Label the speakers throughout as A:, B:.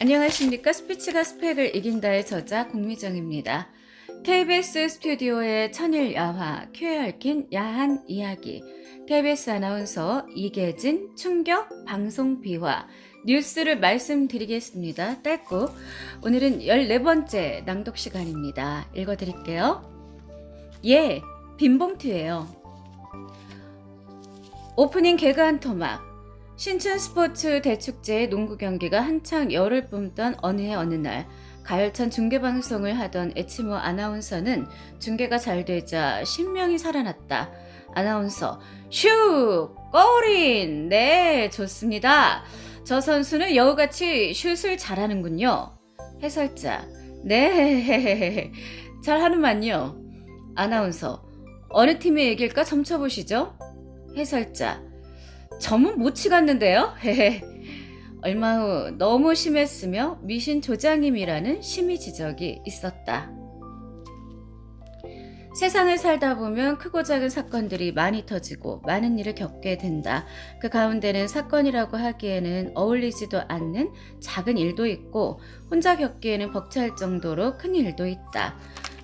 A: 안녕하십니까. 스피치가 스펙을 이긴다의 저자 공미정입니다. KBS 스튜디오의 천일야화, 큐에 얽힌 야한 이야기, KBS 아나운서 이계진 충격 방송 비화, 뉴스를 말씀드리겠습니다. 딸꾹. 오늘은 14번째 낭독 시간입니다. 읽어드릴게요. 예, 빈봉투예요. 오프닝 개그 한 토막. 신춘 스포츠 대축제 농구 경기가 한창 열을 뿜던 어느 해 어느 날 가열찬 중계방송을 하던 에치모 아나운서는 중계가 잘 되자 신명이 살아났다. 아나운서 슛! 골인! 네, 좋습니다. 저 선수는 여우같이 슛을 잘하는군요. 해설자 네, 잘하는만요. 아나운서 어느 팀의 얘기일까 점쳐보시죠. 해설자 점은 못 치갔는데요. 얼마 후 너무 심했으며 미신 조장님이라는 심의 지적이 있었다. 세상을 살다 보면 크고 작은 사건들이 많이 터지고 많은 일을 겪게 된다. 그 가운데는 사건이라고 하기에는 어울리지도 않는 작은 일도 있고 혼자 겪기에는 벅찰 정도로 큰 일도 있다.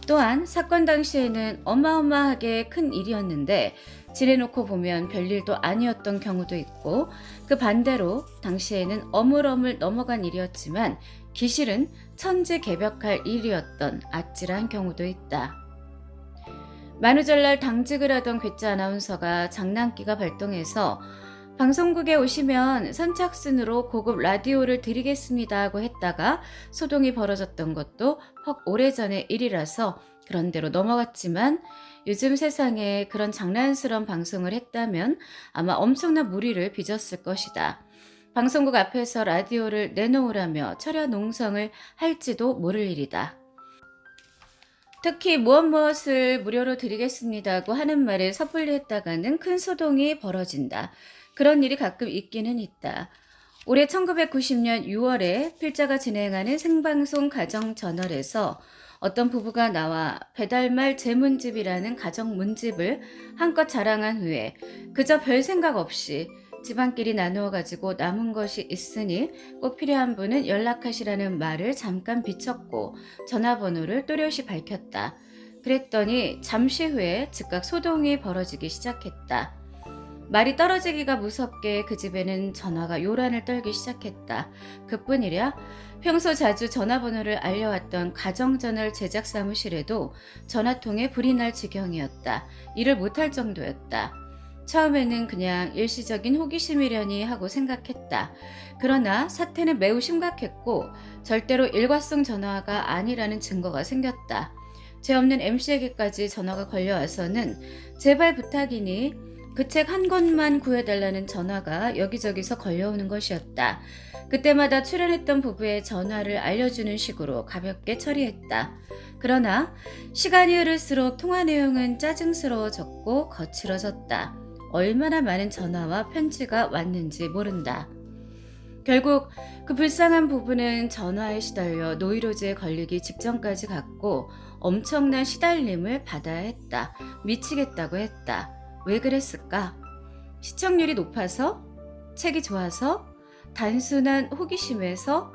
A: 또한 사건 당시에는 어마어마하게 큰 일이었는데 지내놓고 보면 별일도 아니었던 경우도 있고 그 반대로 당시에는 어물어물 넘어간 일이었지만 기실은 천지개벽할 일이었던 아찔한 경우도 있다. 만우절날 당직을 하던 괴짜 아나운서가 장난기가 발동해서 방송국에 오시면 선착순으로 고급 라디오를 드리겠습니다 하고 했다가 소동이 벌어졌던 것도 퍽 오래전의 일이라서 그런 대로 넘어갔지만 요즘 세상에 그런 장난스러운 방송을 했다면 아마 엄청난 무리를 빚었을 것이다. 방송국 앞에서 라디오를 내놓으라며 철야 농성을 할지도 모를 일이다. 특히 무엇을 무료로 드리겠습니다고 하는 말에 섣불리 했다가는 큰 소동이 벌어진다. 그런 일이 가끔 있기는 있다. 올해 1990년 6월에 필자가 진행하는 생방송 가정저널에서 어떤 부부가 나와 배달말 제문집이라는 가정 문집을 한껏 자랑한 후에 그저 별 생각 없이 집안끼리 나누어 가지고 남은 것이 있으니 꼭 필요한 분은 연락하시라는 말을 잠깐 비쳤고 전화번호를 또렷이 밝혔다. 그랬더니 잠시 후에 즉각 소동이 벌어지기 시작했다. 말이 떨어지기가 무섭게 그 집에는 전화가 요란을 떨기 시작했다. 그뿐이랴 평소 자주 전화번호를 알려왔던 가정전화 제작 사무실에도 전화통에 불이 날 지경이었다. 일을 못할 정도였다. 처음에는 그냥 일시적인 호기심이려니 하고 생각했다. 그러나 사태는 매우 심각했고 절대로 일과성 전화가 아니라는 증거가 생겼다. 죄 없는 MC에게까지 전화가 걸려와서는 제발 부탁이니 그 책 한 권만 구해달라는 전화가 여기저기서 걸려오는 것이었다. 그때마다 출연했던 부부의 전화를 알려주는 식으로 가볍게 처리했다. 그러나 시간이 흐를수록 통화 내용은 짜증스러워졌고 거칠어졌다. 얼마나 많은 전화와 편지가 왔는지 모른다. 결국 그 불쌍한 부부는 전화에 시달려 노이로제에 걸리기 직전까지 갔고 엄청난 시달림을 받아야 했다. 미치겠다고 했다. 왜 그랬을까? 시청률이 높아서? 책이 좋아서? 단순한 호기심에서?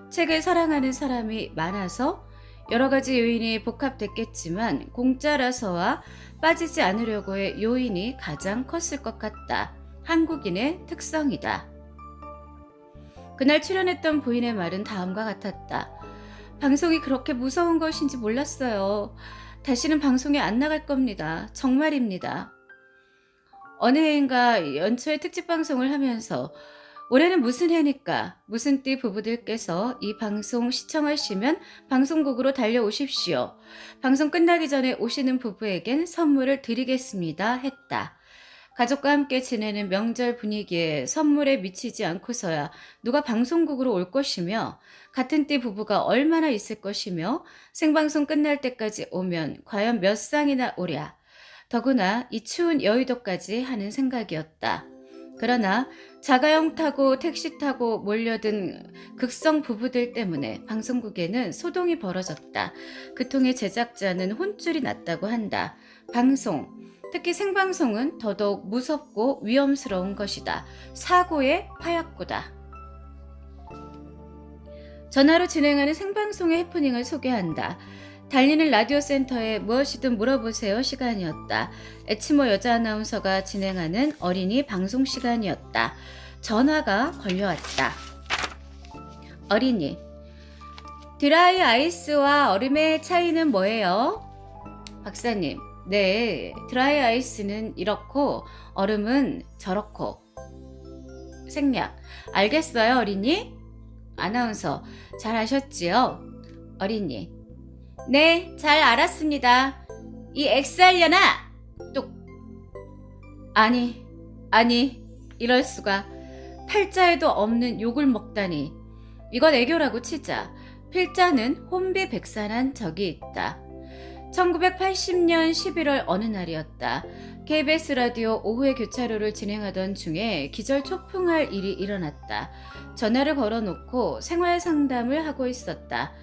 A: 책을 사랑하는 사람이 많아서? 여러 가지 요인이 복합됐겠지만 공짜라서와 빠지지 않으려고의 요인이 가장 컸을 것 같다. 한국인의 특성이다. 그날 출연했던 부인의 말은 다음과 같았다. 방송이 그렇게 무서운 것인지 몰랐어요. 다시는 방송에 안 나갈 겁니다. 정말입니다. 어느 해인가 연초에 특집 방송을 하면서 올해는 무슨 해니까 무슨 띠 부부들께서 이 방송 시청하시면 방송국으로 달려오십시오. 방송 끝나기 전에 오시는 부부에겐 선물을 드리겠습니다 했다. 가족과 함께 지내는 명절 분위기에 선물에 미치지 않고서야 누가 방송국으로 올 것이며 같은 띠 부부가 얼마나 있을 것이며 생방송 끝날 때까지 오면 과연 몇 쌍이나 오랴. 더구나 이 추운 여의도까지 하는 생각이었다. 그러나 자가용 타고 택시 타고 몰려든 극성 부부들 때문에 방송국에는 소동이 벌어졌다. 그 통의 제작자는 혼쭐이 났다고 한다. 방송, 특히 생방송은 더더욱 무섭고 위험스러운 것이다. 사고의 화약고다. 전화로 진행하는 생방송의 해프닝을 소개한다. 달리는 라디오 센터에 무엇이든 물어보세요 시간이었다. 에치모 여자 아나운서가 진행하는 어린이 방송 시간이었다. 전화가 걸려왔다. 어린이. 드라이 아이스와 얼음의 차이는 뭐예요? 박사님. 네, 드라이 아이스는 이렇고 얼음은 저렇고. 생략. 알겠어요, 어린이? 아나운서. 잘 아셨지요? 어린이. 네, 잘 알았습니다. 이 엑스하려나? 뚝. 아니, 이럴 수가. 팔자에도 없는 욕을 먹다니. 이건 애교라고 치자. 필자는 혼비백산한 적이 있다. 1980년 11월 어느 날이었다. KBS 라디오 오후의 교차로를 진행하던 중에 기절 초풍할 일이 일어났다. 전화를 걸어놓고 생활 상담을 하고 있었다.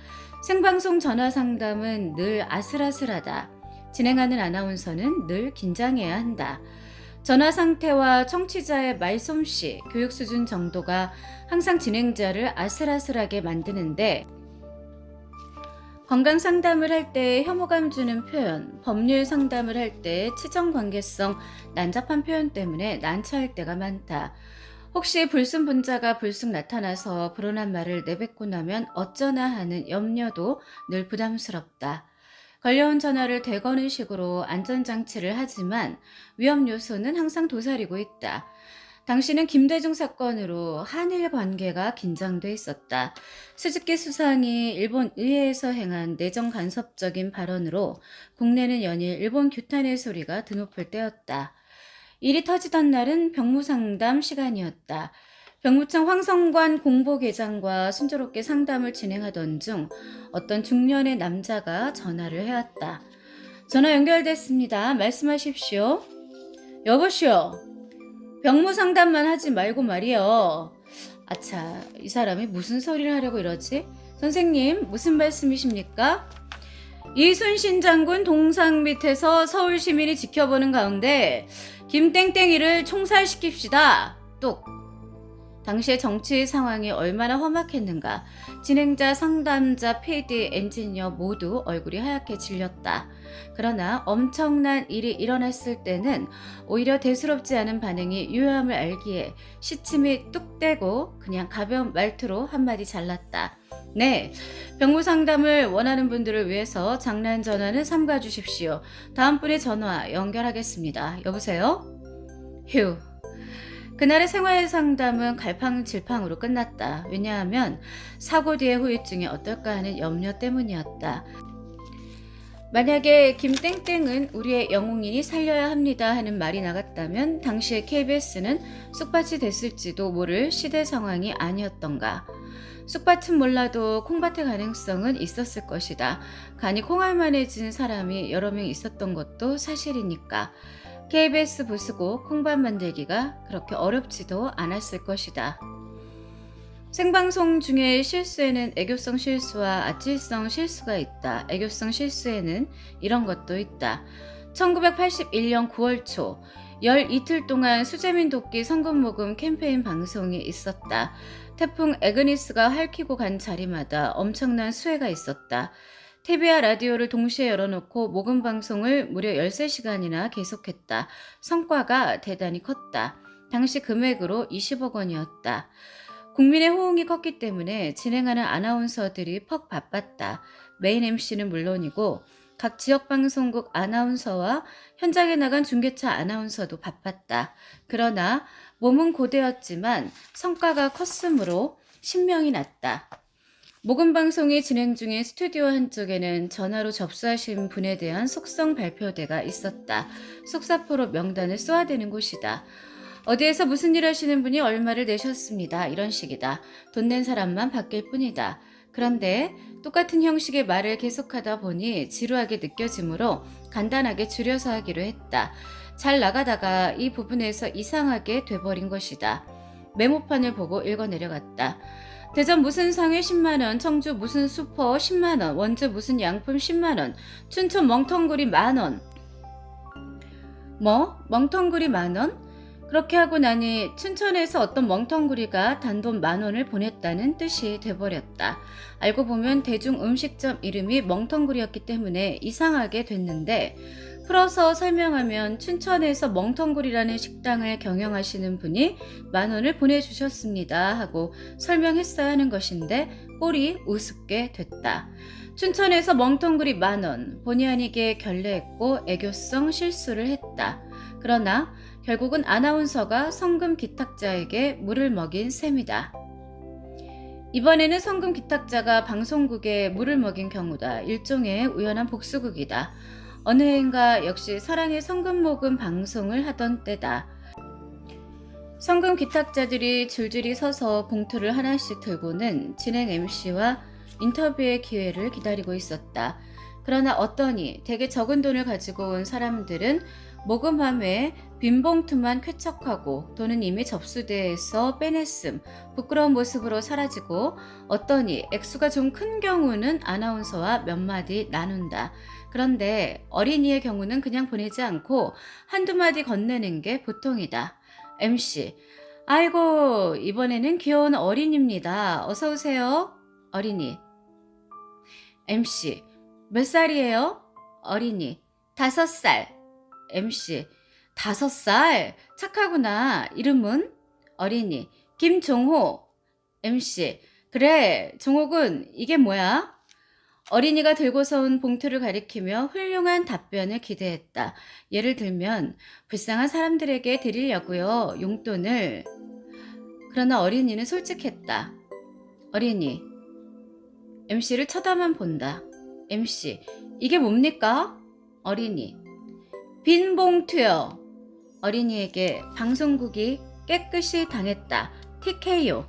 A: 생방송 전화 상담은 늘 아슬아슬하다. 진행하는 아나운서는 늘 긴장해야 한다. 전화 상태와 청취자의 말솜씨, 교육 수준 정도가 항상 진행자를 아슬아슬하게 만드는데 건강 상담을 할 때 혐오감 주는 표현, 법률 상담을 할 때 치정 관계성 난잡한 표현 때문에 난처할 때가 많다. 혹시 불순분자가 불쑥 나타나서 불온한 말을 내뱉고 나면 어쩌나 하는 염려도 늘 부담스럽다. 걸려온 전화를 되거는 식으로 안전장치를 하지만 위험 요소는 항상 도사리고 있다. 당시는 김대중 사건으로 한일 관계가 긴장돼 있었다. 스즈키 수상이 일본 의회에서 행한 내정 간섭적인 발언으로 국내는 연일 일본 규탄의 소리가 드높을 때였다. 일이 터지던 날은 병무상담 시간이었다. 병무청 황성관 공보계장과 순조롭게 상담을 진행하던 중 어떤 중년의 남자가 전화를 해왔다. 전화 연결됐습니다. 말씀하십시오. 여보시오. 병무상담만 하지 말고 말이요. 아차, 이 사람이 무슨 소리를 하려고 이러지? 선생님, 무슨 말씀이십니까? 이순신 장군 동상 밑에서 서울 시민이 지켜보는 가운데 김땡땡이를 총살시킵시다. 뚝. 당시의 정치 상황이 얼마나 험악했는가. 진행자, 상담자, PD, 엔지니어 모두 얼굴이 하얗게 질렸다. 그러나 엄청난 일이 일어났을 때는 오히려 대수롭지 않은 반응이 유효함을 알기에 시침이 뚝 떼고 그냥 가벼운 말투로 한마디 잘랐다. 네, 병무상담을 원하는 분들을 위해서 장난 전화는 삼가 주십시오. 다음 분의 전화 연결하겠습니다. 여보세요? 휴. 그날의 생활 상담은 갈팡질팡으로 끝났다. 왜냐하면 사고 뒤의 후유증이 어떨까 하는 염려 때문이었다. 만약에 김땡땡은 우리의 영웅이니 살려야 합니다 하는 말이 나갔다면 당시의 KBS는 쑥밭이 됐을지도 모를 시대 상황이 아니었던가. 쑥밭은 몰라도 콩밭의 가능성은 있었을 것이다. 간이 콩알만해진 사람이 여러 명 있었던 것도 사실이니까. KBS 부수고 콩밥 만들기가 그렇게 어렵지도 않았을 것이다. 생방송 중에 실수에는 애교성 실수와 아찔성 실수가 있다. 애교성 실수에는 이런 것도 있다. 1981년 9월 초 열 이틀 동안 수재민 돕기 성금모금 캠페인 방송이 있었다. 태풍 에그니스가 핥히고 간 자리마다 엄청난 수해가 있었다. TV와 라디오를 동시에 열어놓고 모금 방송을 무려 13시간이나 계속했다. 성과가 대단히 컸다. 당시 금액으로 20억 원이었다. 국민의 호응이 컸기 때문에 진행하는 아나운서들이 퍽 바빴다. 메인 MC는 물론이고 각 지역방송국 아나운서와 현장에 나간 중계차 아나운서도 바빴다. 그러나 몸은 고되었지만 성과가 컸으므로 신명이 났다. 모금 방송이 진행 중인 스튜디오 한쪽에는 전화로 접수하신 분에 대한 속성 발표대가 있었다. 속사포로 명단을 쏘아대는 곳이다. 어디에서 무슨 일 하시는 분이 얼마를 내셨습니다. 이런 식이다. 돈 낸 사람만 바뀔 뿐이다. 그런데 똑같은 형식의 말을 계속하다 보니 지루하게 느껴지므로 간단하게 줄여서 하기로 했다. 잘 나가다가 이 부분에서 이상하게 돼버린 것이다. 메모판을 보고 읽어 내려갔다. 대전 무슨 상회 10만원, 청주 무슨 슈퍼 10만원, 원주 무슨 양품 10만원, 춘천 멍텅구리 만원. 뭐? 멍텅구리 만원? 그렇게 하고 나니 춘천에서 어떤 멍텅구리가 단돈 10,000원을 보냈다는 뜻이 돼버렸다. 알고 보면 대중 음식점 이름이 멍텅구리였기 때문에 이상하게 됐는데, 풀어서 설명하면 춘천에서 멍텅구리라는 식당을 경영하시는 분이 10,000원을 보내주셨습니다 하고 설명했어야 하는 것인데 꼴이 우습게 됐다. 춘천에서 멍텅구리 10,000원, 본의 아니게 결례했고 애교성 실수를 했다. 그러나 결국은 아나운서가 성금 기탁자에게 물을 먹인 셈이다. 이번에는 성금 기탁자가 방송국에 물을 먹인 경우다. 일종의 우연한 복수극이다. 어느 해인가 역시 사랑의 성금 모금 방송을 하던 때다. 성금 기탁자들이 줄줄이 서서 봉투를 하나씩 들고는 진행 MC와 인터뷰의 기회를 기다리고 있었다. 그러나 어떠니 되게 적은 돈을 가지고 온 사람들은 모금함에 빈 봉투만 쾌척하고 돈은 이미 접수대에서 빼냈음, 부끄러운 모습으로 사라지고, 어떠니 액수가 좀 큰 경우는 아나운서와 몇 마디 나눈다. 그런데 어린이의 경우는 그냥 보내지 않고 한두 마디 건네는 게 보통이다. MC: 아이고, 이번에는 귀여운 어린이입니다. 어서 오세요. 어린이. MC: 몇 살이에요? 어린이: 5살. MC: 5살? 착하구나. 이름은? 어린이: 김종호. MC: 그래, 종호군, 이게 뭐야? 어린이가 들고서 온 봉투를 가리키며 훌륭한 답변을 기대했다. 예를 들면, 불쌍한 사람들에게 드리려고요, 용돈을. 그러나 어린이는 솔직했다. 어린이. MC를 쳐다만 본다. MC: 이게 뭡니까? 어린이: 빈 봉투요. 어린이에게 방송국이 깨끗이 당했다. TKO.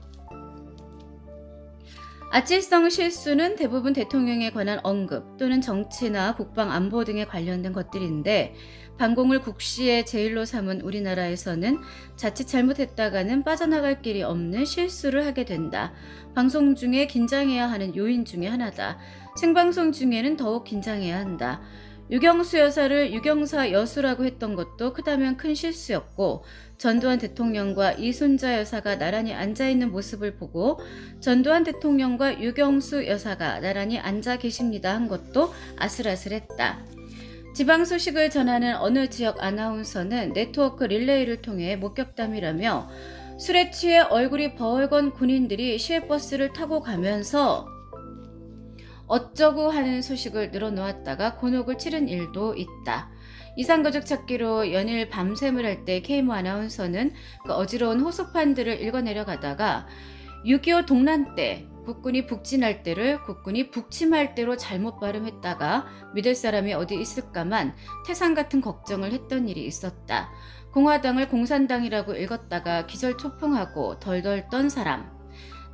A: 아찔성 실수는 대부분 대통령에 관한 언급 또는 정치나 국방 안보 등에 관련된 것들인데, 반공을 국시의 제일로 삼은 우리나라에서는 자칫 잘못했다가는 빠져나갈 길이 없는 실수를 하게 된다. 방송 중에 긴장해야 하는 요인 중에 하나다. 생방송 중에는 더욱 긴장해야 한다. 유경수 여사를 유경사 여수라고 했던 것도 크다면 큰 실수였고, 전두환 대통령과 이순자 여사가 나란히 앉아있는 모습을 보고 전두환 대통령과 유경수 여사가 나란히 앉아 계십니다 한 것도 아슬아슬했다. 지방 소식을 전하는 어느 지역 아나운서는 네트워크 릴레이를 통해 목격담이라며, 술에 취해 얼굴이 벌건 군인들이 시외버스를 타고 가면서 어쩌고 하는 소식을 늘어놓았다가 곤혹을 치른 일도 있다. 이상가족 찾기로 연일 밤샘을 할 때 K모 아나운서는 그 어지러운 호소판들을 읽어내려가다가 6.25 동란 때 국군이 북진할 때를 국군이 북침할 때로 잘못 발음했다가 믿을 사람이 어디 있을까만 태산 같은 걱정을 했던 일이 있었다. 공화당을 공산당이라고 읽었다가 기절초풍하고 덜덜 떤 사람.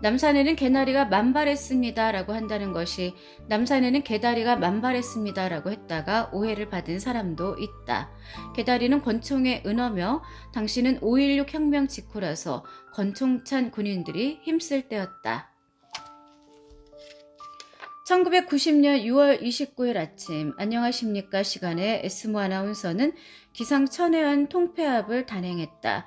A: 남산에는 개나리가 만발했습니다 라고 한다는 것이 남산에는 개다리가 만발했습니다 라고 했다가 오해를 받은 사람도 있다. 개다리는 권총의 은어며 당시는 5.16 혁명 직후라서 권총찬 군인들이 힘쓸 때였다. 1990년 6월 29일 아침, 안녕하십니까 시간에 S모 아나운서는 기상천외한 통폐합을 단행했다.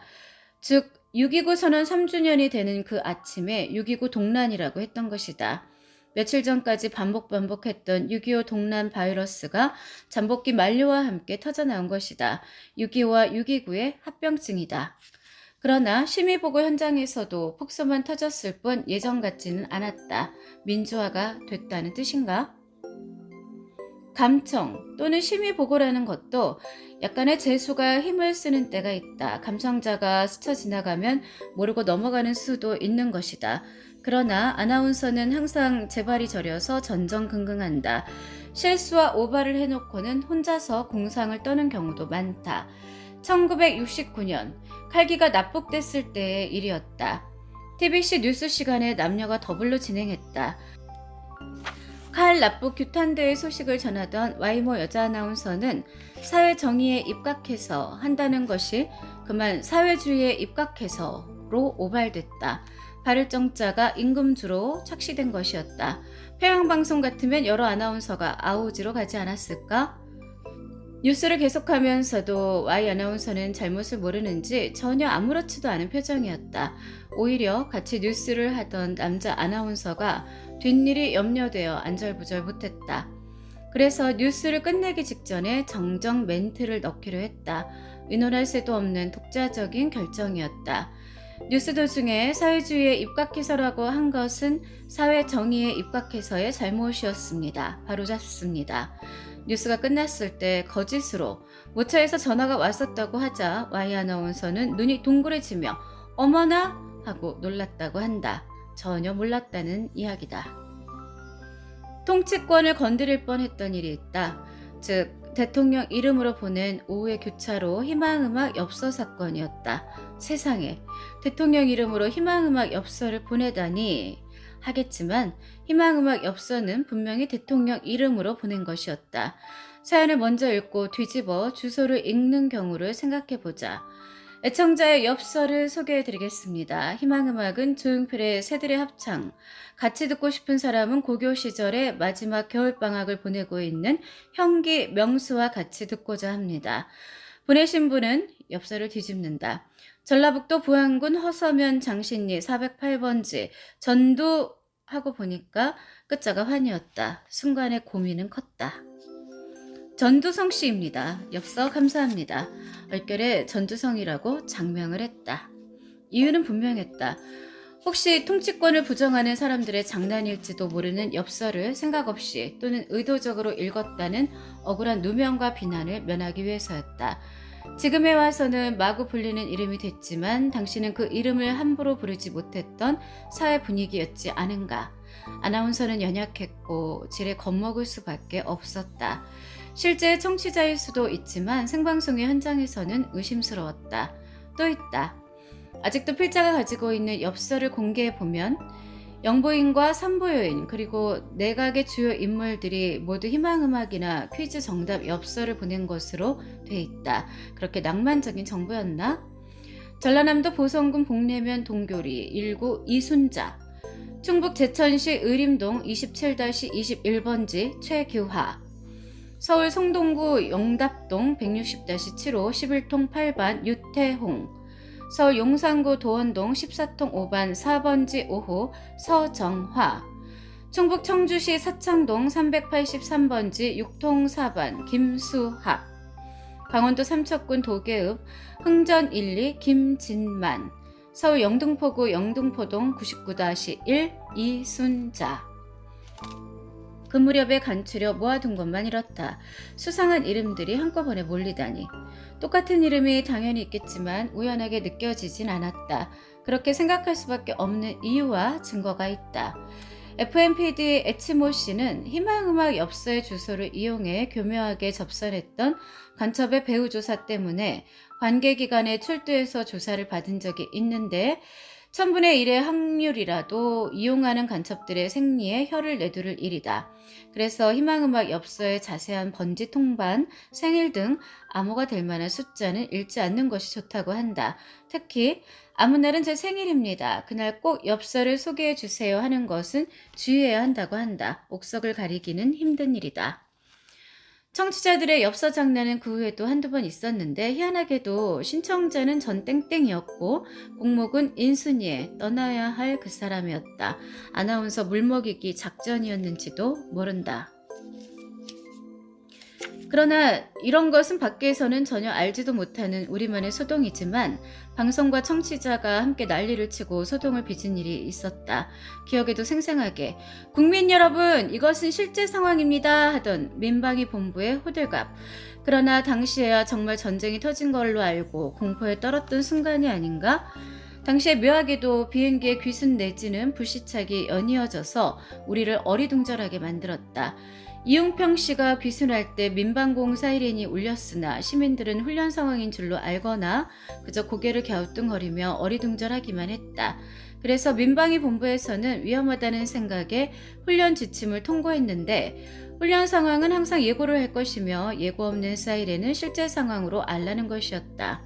A: 즉 6.29 선언 3주년이 되는 그 아침에 6.29 동란이라고 했던 것이다. 며칠 전까지 반복했던 6.25 동란 바이러스가 잠복기 만료와 함께 터져나온 것이다. 6.25와 6.29의 합병증이다. 그러나 심의보고 현장에서도 폭소만 터졌을 뿐 예전 같지는 않았다. 민주화가 됐다는 뜻인가? 감청 또는 심의보고라는 것도 약간의 재수가 힘을 쓰는 때가 있다. 감청자가 스쳐 지나가면 모르고 넘어가는 수도 있는 것이다. 그러나 아나운서는 항상 재발이 저려서 전전긍긍한다. 실수와 오바를 해놓고는 혼자서 공상을 떠는 경우도 많다. 1969년 칼기가 납북됐을 때의 일이었다. TBC 뉴스 시간에 남녀가 더블로 진행했다. 칼 납북 규탄대의 소식을 전하던 Y모 여자 아나운서는 사회정의에 입각해서 한다는 것이 그만 사회주의에 입각해서로 오발됐다. 발을 정자가 임금주로 착시된 것이었다. 평양방송 같으면 여러 아나운서가 아우지로 가지 않았을까? 뉴스를 계속하면서도 Y 아나운서는 잘못을 모르는지 전혀 아무렇지도 않은 표정이었다. 오히려 같이 뉴스를 하던 남자 아나운서가 뒷일이 염려되어 안절부절 못했다. 그래서 뉴스를 끝내기 직전에 정정 멘트를 넣기로 했다. 의논할 새도 없는 독자적인 결정이었다. 뉴스 도중에 사회주의에 입각해서라고 한 것은 사회 정의에 입각해서의 잘못이었습니다. 바로잡습니다. 뉴스가 끝났을 때 거짓으로 모처에서 전화가 왔었다고 하자 Y 아나운서는 눈이 동그래지며 어머나 하고 놀랐다고 한다. 전혀 몰랐다는 이야기다. 통치권을 건드릴 뻔했던 일이 있다. 즉 대통령 이름으로 보낸 오후의 교차로 희망음악 엽서 사건이었다. 세상에 대통령 이름으로 희망음악 엽서를 보내다니 하겠지만 희망음악 엽서는 분명히 대통령 이름으로 보낸 것이었다. 사연을 먼저 읽고 뒤집어 주소를 읽는 경우를 생각해보자. 애청자의 엽서를 소개해드리겠습니다. 희망음악은 조용필의 새들의 합창. 같이 듣고 싶은 사람은 고교 시절에 마지막 겨울방학을 보내고 있는 형기 명수와 같이 듣고자 합니다. 보내신 분은 엽서를 뒤집는다. 전라북도 부안군 허서면 장신리 408번지 전두 하고 보니까 끝자가 환이었다. 순간의 고민은 컸다. 전두성 씨입니다. 엽서 감사합니다. 얼결에 전두성이라고 장명을 했다. 이유는 분명했다. 혹시 통치권을 부정하는 사람들의 장난일지도 모르는 엽서를 생각 없이 또는 의도적으로 읽었다는 억울한 누명과 비난을 면하기 위해서였다. 지금에 와서는 마구 불리는 이름이 됐지만 당신은 그 이름을 함부로 부르지 못했던 사회 분위기였지 않은가. 아나운서는 연약했고 질에 겁먹을 수밖에 없었다. 실제 청취자일 수도 있지만 생방송의 현장에서는 의심스러웠다. 또 있다. 아직도 필자가 가지고 있는 엽서를 공개해보면 영부인과 산부요인 그리고 내각의 주요 인물들이 모두 희망음악이나 퀴즈 정답 엽서를 보낸 것으로 돼 있다. 그렇게 낭만적인 정보였나? 전라남도 보성군 복례면 동교리 1구 이순자, 충북 제천시 의림동 27-21번지 최규하, 서울 성동구 영답동 160-7호 11통 8반 유태홍, 서울 용산구 도원동 14통 5반 4번지 5호 서정화, 충북 청주시 사창동 383번지 6통 4반 김수학, 강원도 삼척군 도계읍 흥전 1, 2 김진만, 서울 영등포구 영등포동 99-1 이순자. 그 무렵에 간추려 모아둔 것만 이렇다. 수상한 이름들이 한꺼번에 몰리다니. 똑같은 이름이 당연히 있겠지만 우연하게 느껴지진 않았다. 그렇게 생각할 수밖에 없는 이유와 증거가 있다. FMPD 에치모 씨는 희망음악 엽서의 주소를 이용해 교묘하게 접선했던 간첩의 배후 조사 때문에 관계기관에 출두해서 조사를 받은 적이 있는데 1000분의 1의 확률이라도 이용하는 간첩들의 생리에 혀를 내두를 일이다. 그래서 희망음악 엽서의 자세한 번지 통반, 생일 등 암호가 될 만한 숫자는 읽지 않는 것이 좋다고 한다. 특히 아무 날은 제 생일입니다. 그날 꼭 엽서를 소개해 주세요 하는 것은 주의해야 한다고 한다. 옥석을 가리기는 힘든 일이다. 청취자들의 엽서 장난은 그 후에도 한두 번 있었는데 희한하게도 신청자는 전 땡땡이었고 공목은 인순이의 떠나야 할 그 사람이었다. 아나운서 물먹이기 작전이었는지도 모른다. 그러나 이런 것은 밖에서는 전혀 알지도 못하는 우리만의 소동이지만 방송과 청취자가 함께 난리를 치고 소동을 빚은 일이 있었다. 기억에도 생생하게 국민 여러분 이것은 실제 상황입니다 하던 민방위 본부의 호들갑. 그러나 당시에야 정말 전쟁이 터진 걸로 알고 공포에 떨었던 순간이 아닌가? 당시에 묘하게도 비행기의 귀순 내지는 불시착이 연이어져서 우리를 어리둥절하게 만들었다. 이용평 씨가 귀순할 때 민방공 사이렌이 울렸으나 시민들은 훈련 상황인 줄로 알거나 그저 고개를 갸우뚱거리며 어리둥절하기만 했다. 그래서 민방위 본부에서는 위험하다는 생각에 훈련 지침을 통고했는데 훈련 상황은 항상 예고를 할 것이며 예고 없는 사이렌은 실제 상황으로 알라는 것이었다.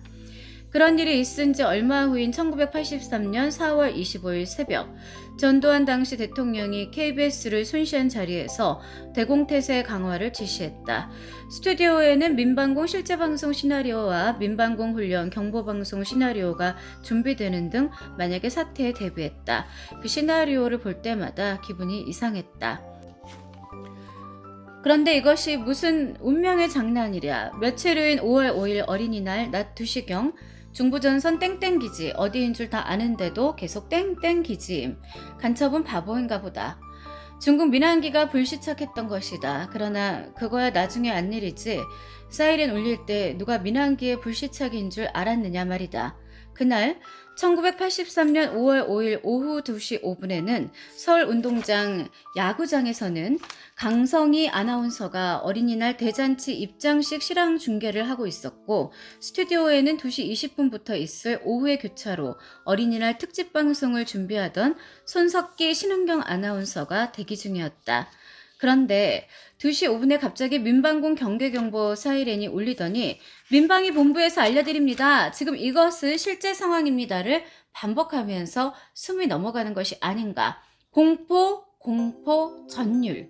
A: 그런 일이 있은 지 얼마 후인 1983년 4월 25일 새벽, 전두환 당시 대통령이 KBS를 순시한 자리에서 대공태세 강화를 지시했다. 스튜디오에는 민방공 실제방송 시나리오와 민방공 훈련 경보방송 시나리오가 준비되는 등 만약의 사태에 대비했다. 그 시나리오를 볼 때마다 기분이 이상했다. 그런데 이것이 무슨 운명의 장난이랴. 며칠 후인 5월 5일 어린이날 낮 2시경 중부전선 땡땡기지, 어디인 줄 다 아는데도 계속 땡땡기지임. 간첩은 바보인가 보다. 중국 민항기가 불시착했던 것이다. 그러나 그거야 나중에 안 일이지. 사이렌 울릴 때 누가 민항기의 불시착인 줄 알았느냐 말이다. 그날 1983년 5월 5일 오후 2시 5분에는 서울운동장 야구장에서는 강성희 아나운서가 어린이날 대잔치 입장식 실황 중계를 하고 있었고, 스튜디오에는 2시 20분부터 있을 오후의 교차로 어린이날 특집 방송을 준비하던 손석기 신은경 아나운서가 대기 중이었다. 그런데 2시 5분에 갑자기 민방공 경계경보 사이렌이 울리더니 민방위 본부에서 알려드립니다. 지금 이것은 실제 상황입니다를 반복하면서 숨이 넘어가는 것이 아닌가. 공포, 전율.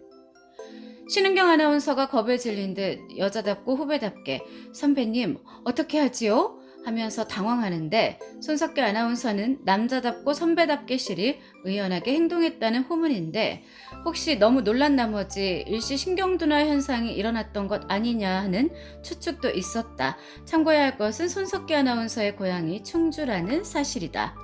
A: 신은경 아나운서가 겁에 질린 듯 여자답고 후배답게 선배님 어떻게 하지요? 하면서 당황하는데 손석기 아나운서는 남자답고 선배답게 실이 의연하게 행동했다는 후문인데 혹시 너무 놀란 나머지 일시 신경둔화 현상이 일어났던 것 아니냐 하는 추측도 있었다. 참고해야 할 것은 손석기 아나운서의 고향이 충주라는 사실이다.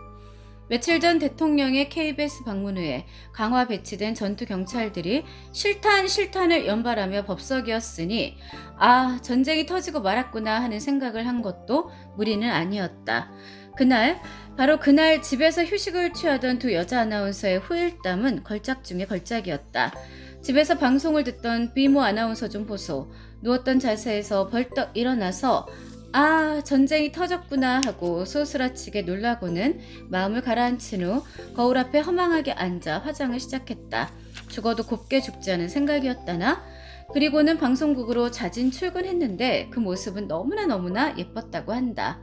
A: 며칠 전 대통령의 KBS 방문 후에 강화 배치된 전투 경찰들이 실탄을 연발하며 법석이었으니 전쟁이 터지고 말았구나 하는 생각을 한 것도 무리는 아니었다. 바로 그날 집에서 휴식을 취하던 두 여자 아나운서의 후일담은 걸작 중에 걸작이었다. 집에서 방송을 듣던 비모 아나운서 좀 보소. 누웠던 자세에서 벌떡 일어나서 전쟁이 터졌구나 하고 소스라치게 놀라고는 마음을 가라앉힌 후 거울 앞에 허망하게 앉아 화장을 시작했다. 죽어도 곱게 죽지 않은 생각이었다나? 그리고는 방송국으로 자진 출근했는데 그 모습은 너무나 예뻤다고 한다.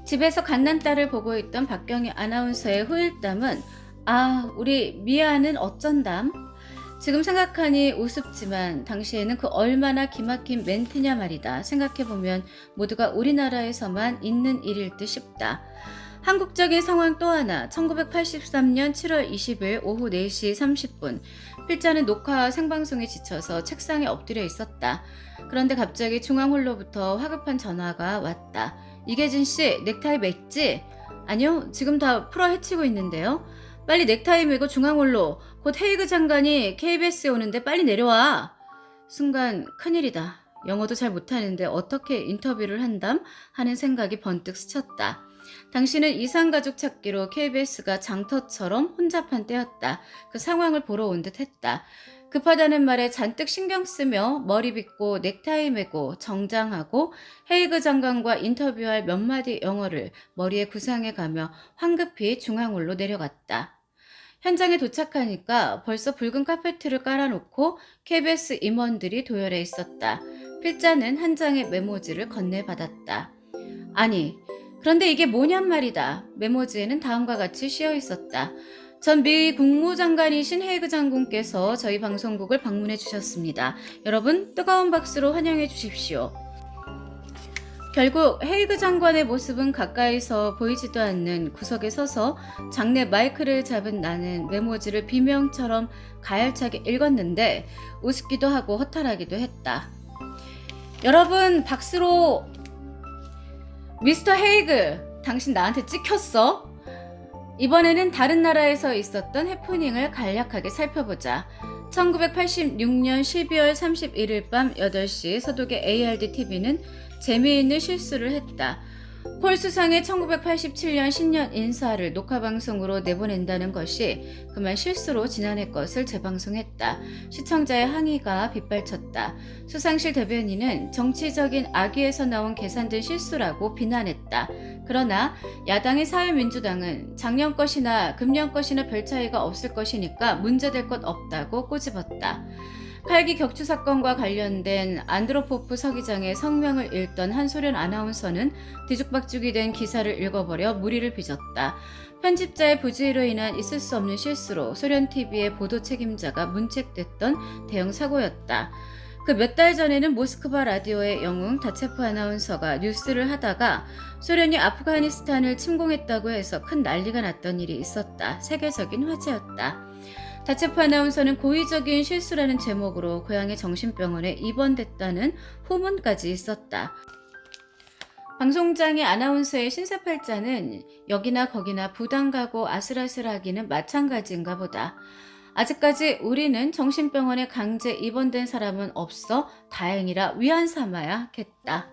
A: 집에서 갓난딸을 보고 있던 박경희 아나운서의 후일담은 우리 미아는 어쩐담? 지금 생각하니 우습지만 당시에는 그 얼마나 기막힌 멘트냐 말이다. 생각해보면 모두가 우리나라에서만 있는 일일 듯 싶다. 한국적인 상황 또 하나. 1983년 7월 20일 오후 4시 30분 필자는 녹화 생방송에 지쳐서 책상에 엎드려 있었다. 그런데 갑자기 중앙홀로부터 화급한 전화가 왔다. 이계진 씨, 넥타이 맸지? 아니요, 지금 다 풀어 헤치고 있는데요. 빨리 넥타이 메고 중앙홀로, 곧 헤이그 장관이 KBS에 오는데 빨리 내려와. 순간 큰일이다. 영어도 잘 못하는데 어떻게 인터뷰를 한담? 하는 생각이 번뜩 스쳤다. 당시는 이상가족 찾기로 KBS가 장터처럼 혼잡한 때였다. 그 상황을 보러 온 듯 했다. 급하다는 말에 잔뜩 신경 쓰며 머리 빗고 넥타이 메고 정장하고 헤이그 장관과 인터뷰할 몇 마디 영어를 머리에 구상해 가며 황급히 중앙홀로 내려갔다. 현장에 도착하니까 벌써 붉은 카페트를 깔아놓고 KBS 임원들이 도열해 있었다. 필자는 한 장의 메모지를 건네받았다. 그런데 이게 뭐냔 말이다. 메모지에는 다음과 같이 씌어 있었다. 전 미 국무장관이신 헤이그 장군께서 저희 방송국을 방문해 주셨습니다. 여러분 뜨거운 박수로 환영해 주십시오. 결국 헤이그 장관의 모습은 가까이서 보이지도 않는 구석에 서서 장내 마이크를 잡은 나는 메모지를 비명처럼 가열차게 읽었는데 우습기도 하고 허탈하기도 했다. 여러분 박수로 미스터 헤이그, 당신 나한테 찍혔어? 이번에는 다른 나라에서 있었던 해프닝을 간략하게 살펴보자. 1986년 12월 31일 밤 8시 서독의 ARD-TV는 재미있는 실수를 했다. 폴 수상의 1987년 신년 인사를 녹화방송으로 내보낸다는 것이 그만 실수로 지난해 것을 재방송했다. 시청자의 항의가 빗발쳤다. 수상실 대변인은 정치적인 악의에서 나온 계산된 실수라고 비난했다. 그러나 야당의 사회민주당은 작년 것이나 금년 것이나 별 차이가 없을 것이니까 문제될 것 없다고 꼬집었다. 칼기 격추 사건과 관련된 안드로포프 서기장의 성명을 읽던 한 소련 아나운서는 뒤죽박죽이 된 기사를 읽어버려 무리를 빚었다. 편집자의 부주의로 인한 있을 수 없는 실수로 소련 TV의 보도 책임자가 문책됐던 대형 사고였다. 그 몇 달 전에는 모스크바 라디오의 영웅 다체프 아나운서가 뉴스를 하다가 소련이 아프가니스탄을 침공했다고 해서 큰 난리가 났던 일이 있었다. 세계적인 화제였다. 다체프 아나운서는 고의적인 실수라는 제목으로 고향의 정신병원에 입원됐다는 후문까지 있었다. 방송장의 아나운서의 신세팔자는 여기나 거기나 부담 가고 아슬아슬하기는 마찬가지인가 보다. 아직까지 우리는 정신병원에 강제 입원된 사람은 없어 다행이라 위안 삼아야 겠다.